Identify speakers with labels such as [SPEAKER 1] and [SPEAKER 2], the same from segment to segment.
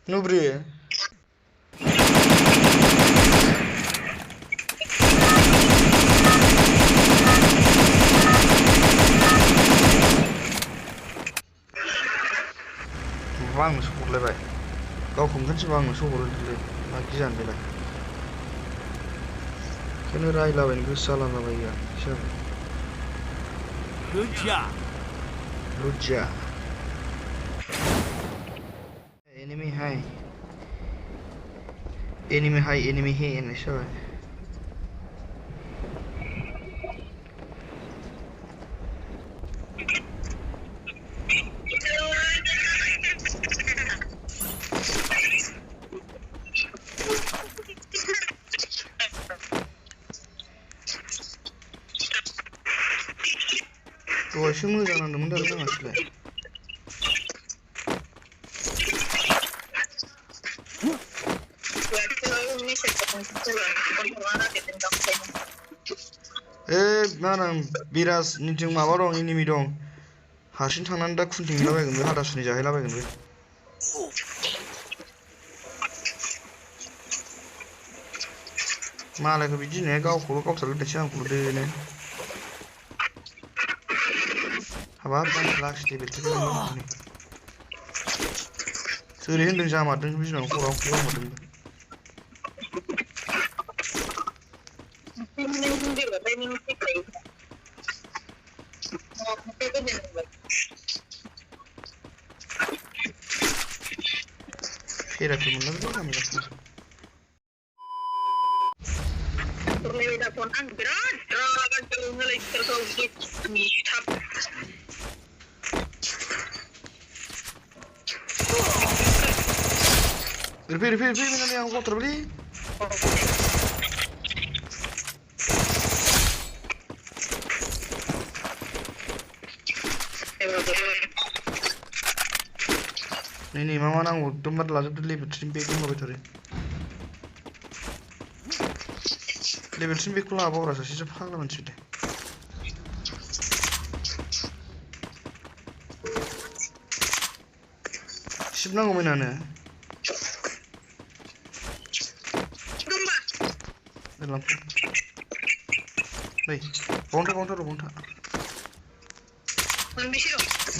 [SPEAKER 1] Nubri. Bang sokolaय गावखौ ओंखारनोसै आंनो सहरो दिलै मा गियान बेलाय बेखौनो रायलाबायनो गोसो जालाबायो आं Lucha. Enemy high. Enemy high, enemy here in the show. Dua moजां नांदोंमोन दा नाङासैलाय मा होनो बिराज निजों माबा दं एनिमि दं हारसिं थांनानै दा खुन्थिं हैलाबायगोन बे हादासुनि जाहैलाबायगोन बे मालायखौ बिदिनो गावखौल' गावथार गोदैसै आंखौल' दोनो हाबाब जांख्रा लाखिदे बेलथेखौ लांबाय सोरै होनदों जामारदों बिमाखौ खराव खालामहरदों फेराखै मोनलांबाय गामि गाखौ Repeat, minannya aku terbeli. Ini mama nanggu tempat lalu tuh level 3 aku nggak betul. Level 3 aku lah apa rasa sih cepet lah mencuri. Sip nanggu minannya. Lampu. Baik, bonta.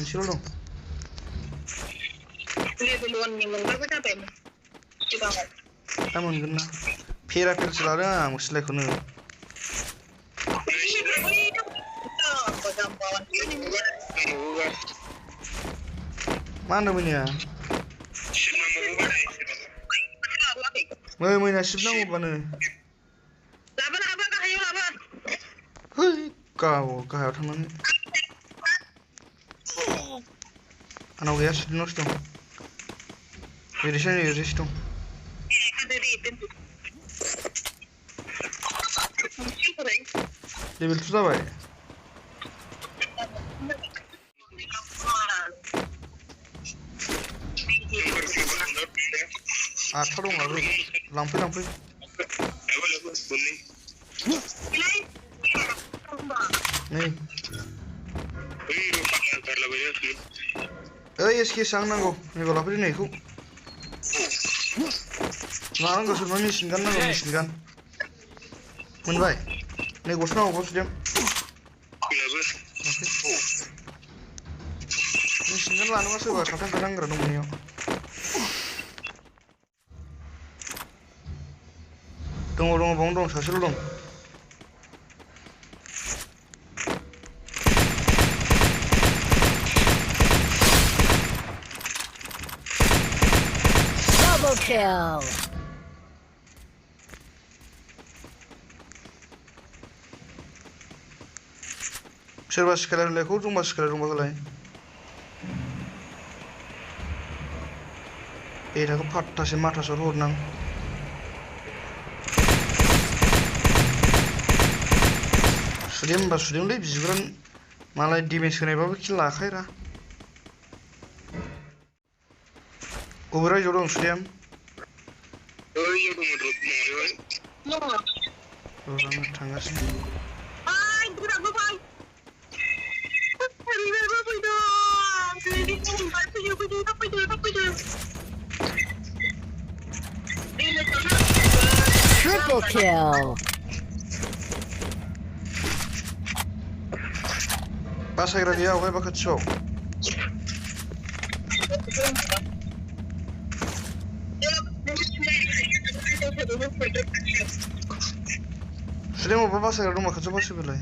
[SPEAKER 1] Masih dong. Aman kena. Pira selarang musilai kono. Mana punya? Mau nasib nang mana? Kau tangan anak gaya sedih dong iris dong level tuh apa ya dong lampu nih es que sang nanggo nego lapri neku nang gosok mesin kan menbai nego snau bos jam mesin kan lanu masuk gak kadang nggak nunggu dong bong dong sasil dong
[SPEAKER 2] kill.
[SPEAKER 1] Serba sekalian lekor rumah kelai. Aku patasin mata sorot nang. Sudim deh bijuran malah dimensi bawa kill akhirnya. Uberai jorong sudim. Orang tangasin.
[SPEAKER 2] Double kill.
[SPEAKER 1] बासायग्रा गैया अबेबा खाथियाव सुदेम अबेबा बासायग्रा दंबा खाथियाव बासायबोलाय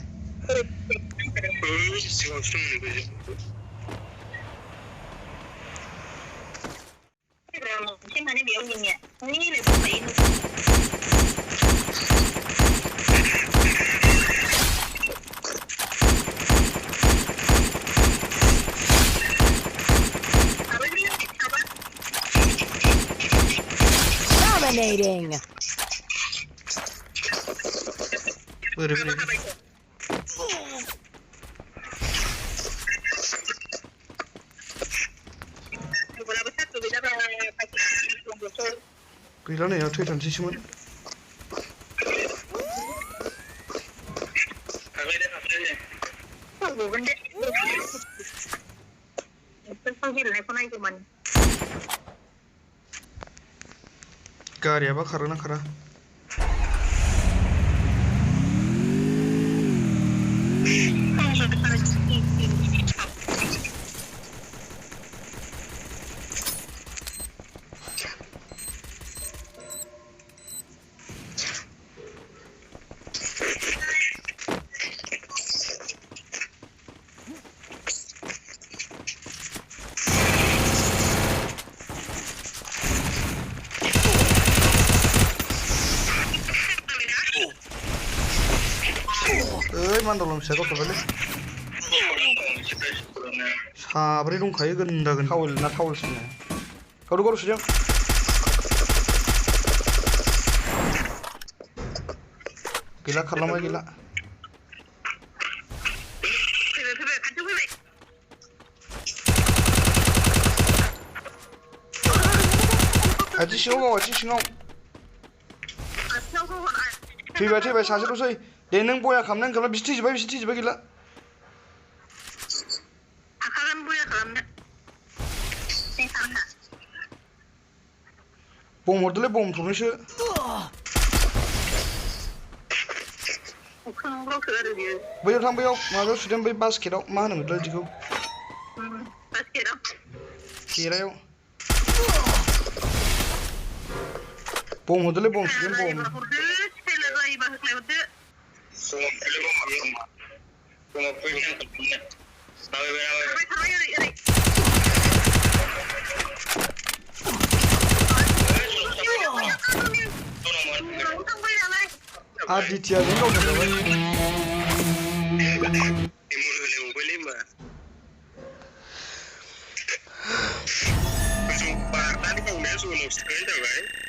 [SPEAKER 2] Dominating.
[SPEAKER 1] बोरै गैला नै थैथारनोसैसोमोन गारियाबा खारोना खारा mandolong bisa kok kembali sabri dong kayu genda genda tawul na tawul sini kau dulu sudah gila kalau gila aji singo tiba saja tu sih Deneng boya kamnen kalau bisti coba gila.
[SPEAKER 3] Akan boya kamnen.
[SPEAKER 1] Bom orada le bom turuncu. Bayar tam bayar. Malah sudah bayar basket out mana mudah juga.
[SPEAKER 3] Basket out.
[SPEAKER 1] Kira yo. Bom orada le bom sudah bom. Aditya ni kau dah tahu.
[SPEAKER 3] Jumpa tadi kau mesra nak sekali dah,